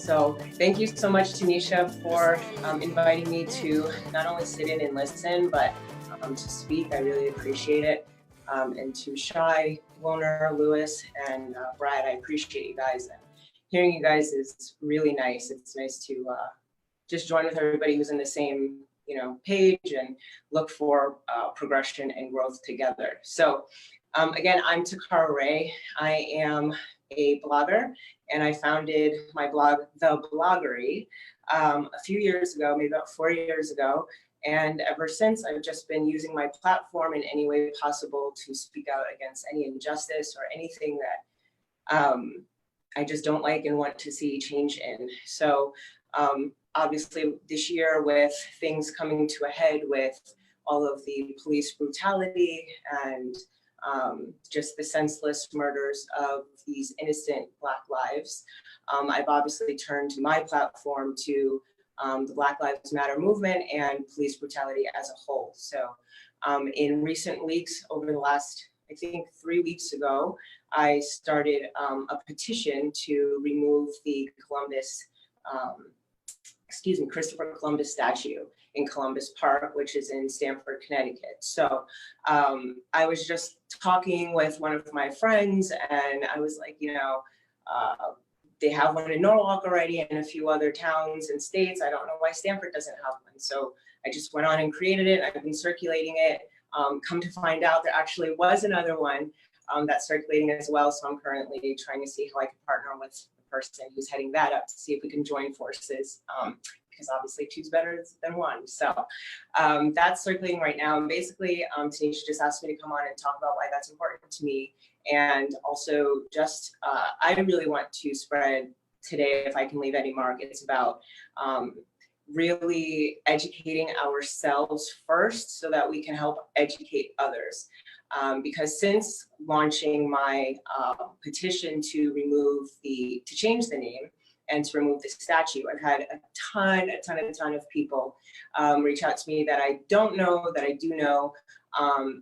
So thank you so much, Tanisha, for inviting me to not only sit in and listen, but to speak. I really appreciate it. And to Shai, Wilner, Lewis, and Brad, I appreciate you guys. And hearing you guys is really nice. It's nice to just join with everybody who's in the same page and look for progression and growth together. So again, I'm Takara Ray. I am a blogger, and I founded my blog, The Bloggery, a few years ago, maybe about 4 years ago. And ever since, I've just been using my platform in any way possible to speak out against any injustice or anything that I just don't like and want to see change in. So obviously this year, with things coming to a head with all of the police brutality and just the senseless murders of these innocent Black lives, I've obviously turned to my platform to the Black Lives Matter movement and police brutality as a whole. So in recent weeks, over the last, I think 3 weeks ago, I started a petition to remove the Christopher Columbus statue in Columbus Park, which is in Stamford, Connecticut. So I was just talking with one of my friends, and I was like, they have one in Norwalk already and a few other towns and states. I don't know why Stamford doesn't have one. So I just went on and created it. I've been circulating it. Come to find out, there actually was another one that's circulating as well. So I'm currently trying to see how I can partner with the person who's heading that up to see if we can join forces, because obviously two's better than one. So that's circulating right now. And basically, Tanisha just asked me to come on and talk about why that's important to me. And also just, I really want to spread today, if I can leave any mark, it's about really educating ourselves first so that we can help educate others. Because since launching my petition to change the name and to remove the statue, I've had a ton of people reach out to me that I don't know, that I do know,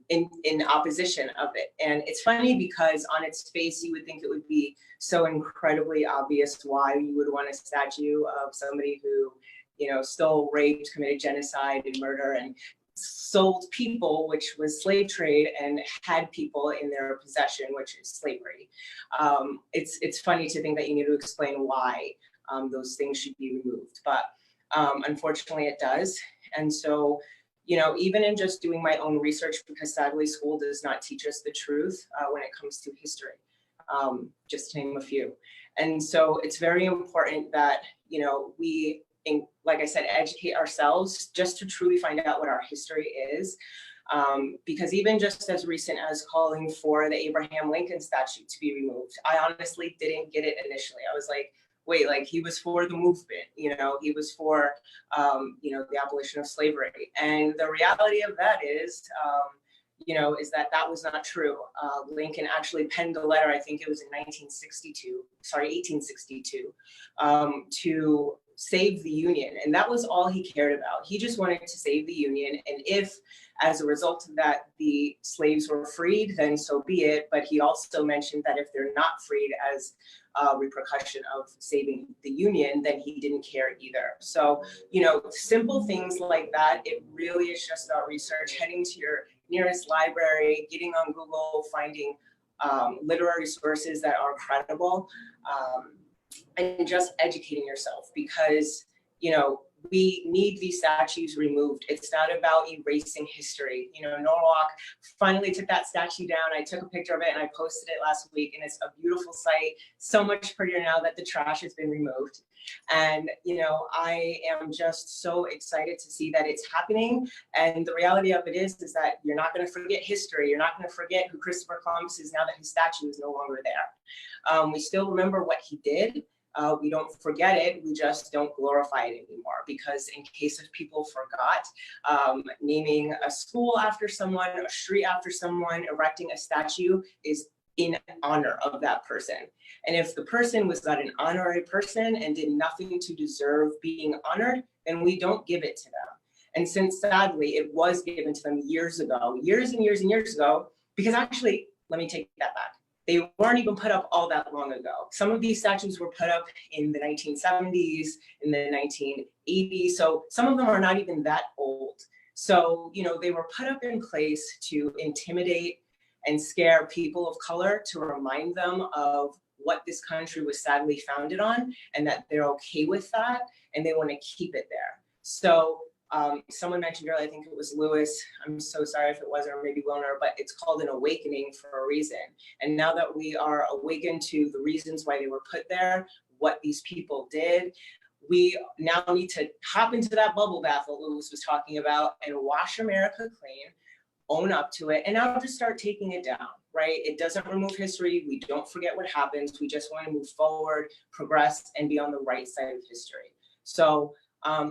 in opposition of it. And it's funny because on its face, you would think it would be so incredibly obvious why you would want a statue of somebody who, stole, raped, committed genocide and murder, and sold people, which was slave trade, and had people in their possession, which is slavery. It's funny to think that you need to explain why those things should be removed, but unfortunately it does. And so, even in just doing my own research, because sadly school does not teach us the truth when it comes to history, just to name a few. And so it's very important that, we, like I said, educate ourselves just to truly find out what our history is. Because even just as recent as calling for the Abraham Lincoln statue to be removed, I honestly didn't get it initially. I was like, wait, like he was for the movement, he was for, the abolition of slavery. And the reality of that is, is that was not true. Lincoln actually penned a letter, I think it was in 1862, to save the Union. And that was all he cared about. He just wanted to save the Union. And if, as a result of that, the slaves were freed, then so be it. But he also mentioned that if they're not freed as a repercussion of saving the Union, then he didn't care either. So, simple things like that, it really is just about research, heading to your nearest library, getting on Google, finding literary sources that are credible, and just educating yourself, because, we need these statues removed. It's not about erasing history. Norwalk finally took that statue down. I took a picture of it and I posted it last week, and it's a beautiful sight. So much prettier now that the trash has been removed. And, I am just so excited to see that it's happening. And the reality of it is that you're not going to forget history. You're not going to forget who Christopher Columbus is now that his statue is no longer there. We still remember what he did. We don't forget it, we just don't glorify it anymore, because in case if people forgot, naming a school after someone, a street after someone, erecting a statue is in honor of that person. And if the person was not an honorary person and did nothing to deserve being honored, then we don't give it to them. And since sadly it was given to them years ago, years and years and years ago, because actually, let me take that back. they weren't even put up all that long ago. Some of these statues were put up in the 1970s, in the 1980s, so some of them are not even that old. So, you know, they were put up in place to intimidate and scare people of color, to remind them of what this country was sadly founded on, and that they're okay with that, and they want to keep it there. So someone mentioned earlier, I think it was Lewis, I'm so sorry if it wasn't, or maybe Wilner, but it's called an awakening for a reason. And now that we are awakened to the reasons why they were put there, what these people did, we now need to hop into that bubble bath that Lewis was talking about and wash America clean, own up to it, and now just start taking it down, right? It doesn't remove history. We don't forget what happens. We just want to move forward, progress, and be on the right side of history. So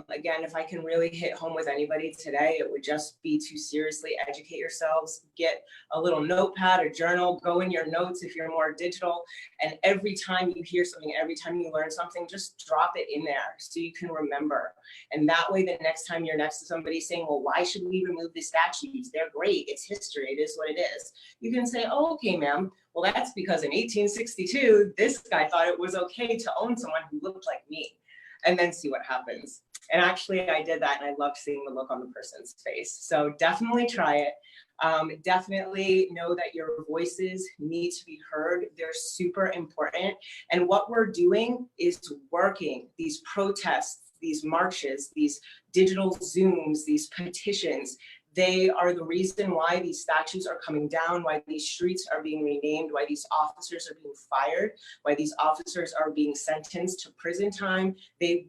again, if I can really hit home with anybody today, it would just be to seriously educate yourselves, get a little notepad, a journal, go in your notes if you're more digital, and every time you hear something, every time you learn something, just drop it in there so you can remember. And that way, the next time you're next to somebody saying, well, why should we remove the statues? They're great, it's history, it is what it is. You can say, oh, okay, ma'am, well, that's because in 1862, this guy thought it was okay to own someone who looked like me. And then see what happens. And actually I did that, and I loved seeing the look on the person's face. So definitely try it. Definitely know that your voices need to be heard. They're super important. And what we're doing is working. These protests, these marches, these digital Zooms, these petitions, they are the reason why these statues are coming down, why these streets are being renamed, why these officers are being fired, why these officers are being sentenced to prison time. This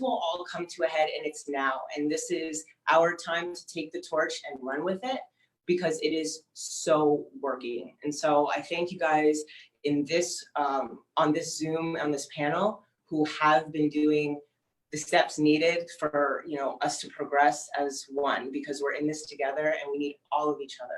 will all come to a head, and it's now. And this is our time to take the torch and run with it, because it is so working. And so I thank you guys in this, on this Zoom, on this panel, who have been doing the steps needed for, you know, us to progress as one, because we're in this together and we need all of each other,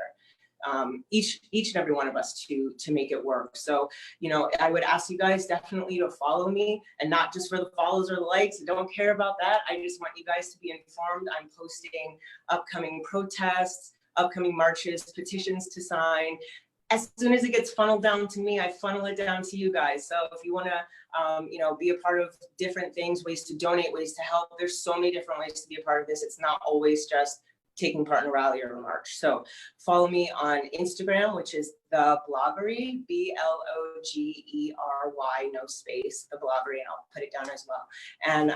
each and every one of us to make it work. So, you know, I would ask you guys definitely to follow me, and not just for the follows or the likes. I don't care about that. I just want you guys to be informed. I'm posting upcoming protests, upcoming marches, petitions to sign. As soon as it gets funneled down to me, I funnel it down to you guys. So if you want to, you know, be a part of different things, ways to donate, ways to help, there's so many different ways to be a part of this. It's not always just taking part in a rally or a march. So follow me on Instagram, which is The Bloggery, BLOGERY, no space, The Bloggery, and I'll put it down as well. And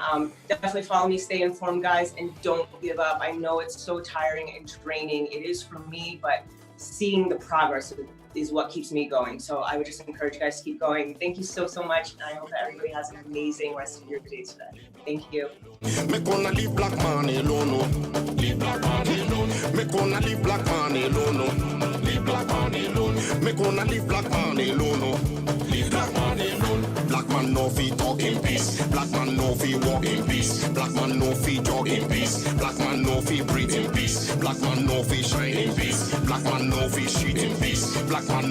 definitely follow me, stay informed, guys, and don't give up. I know it's so tiring and draining. It is for me, but seeing the progress is what keeps me going. So I would just encourage you guys to keep going. Thank you so much. And I hope that everybody has an amazing rest of your day today. Thank you. Me gonna leave black man alone. Leave black man alone. Me gonna leave black man alone. Leave black man alone. Me gonna leave black man alone. Leave black man alone. Black man no fi talk in peace. Black man no fi walk in peace. Black man no fi jog in peace. Black man no fi breathe in peace. Black man no fi shine in peace. Black man no fi shit in peace. Black man no